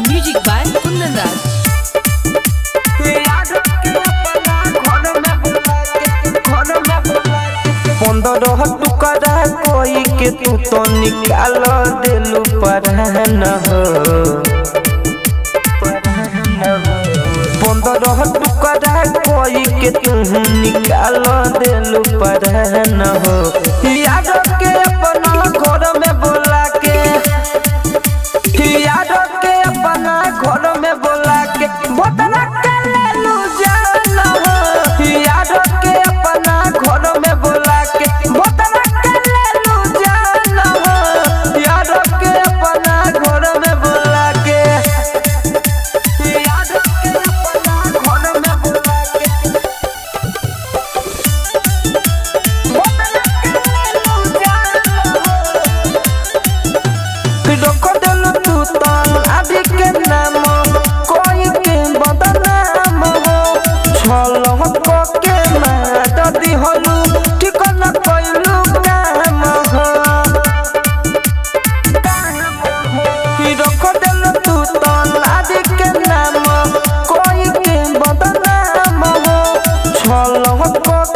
Music by Kundan Raj. 15 टुकड़ा कोई के तू तो निकाल देलू परान हो। 15 टुकड़ा कोई के तू निकाल देलू परान हो। याद के अपना घर में बोला के, याद के अपना घर में बोला के बदला के लेलू जान हो। याद के अपना घर में बोला के बदला के लेलू जान हो। याद के अपना घर में बोला के, याद के अपना घर में बोला के बदला के लेलू जान हो। रख देलू तू तन आदि के नाम कोई के बदनाम हो। छल के मार दिहलू ठीक न कइलू काम हो। रख देलू तू तन आदि के नाम कोई के बदनाम हो। छल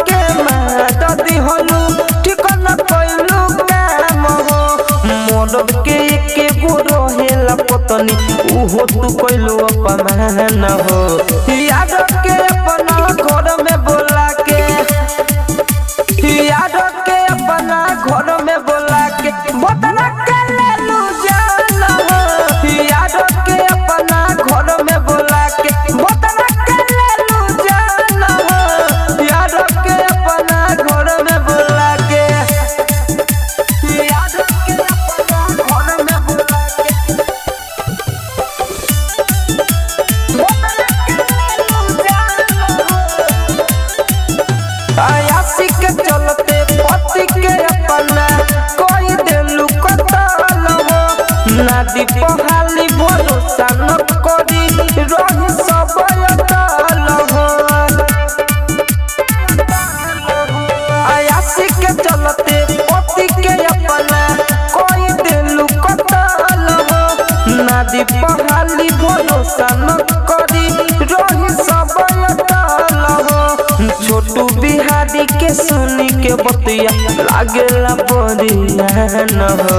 के मार दिहलू ठीक न कइलू काम हो। मरद के एके गो रहेला पत्नी उहो तू कइलू अपमान हो। याद के अपना घर में बोला के, याद के अपना घर में बोला के बदला के लेलू जान हो। याद के अपना घर में बोला के बदला के लेलू जान हो। याद के अपना घर में बोला के, याद के अपना घर में बोला के आयासी के चलते पति के अपना कोई देलू कतल हो। नादी पहाली भरोसा न करी रही सब अतल हो। आयासी के चलते पति के अपना कोई देलू कतल हो। नादी पहाली भरोसा न करी रही सब अतल हो। छोटू बिहारी के सुनी के बतिया लागेला बढ़िया न हो।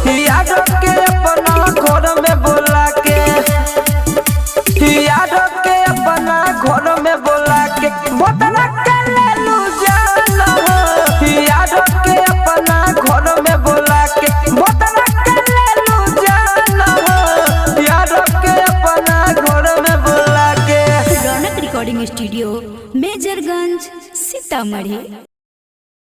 याद के अपना घर में बोला के, याद के अपना घर में बोला के बदला के लेलू जान हो। याद के अपना घर में बोला के बदला के लेलू जान हो। याद के अपना घर में बोला के। रौनक रिकॉर्डिंग स्टूडियो मेजरगंज सीतामढ़ी।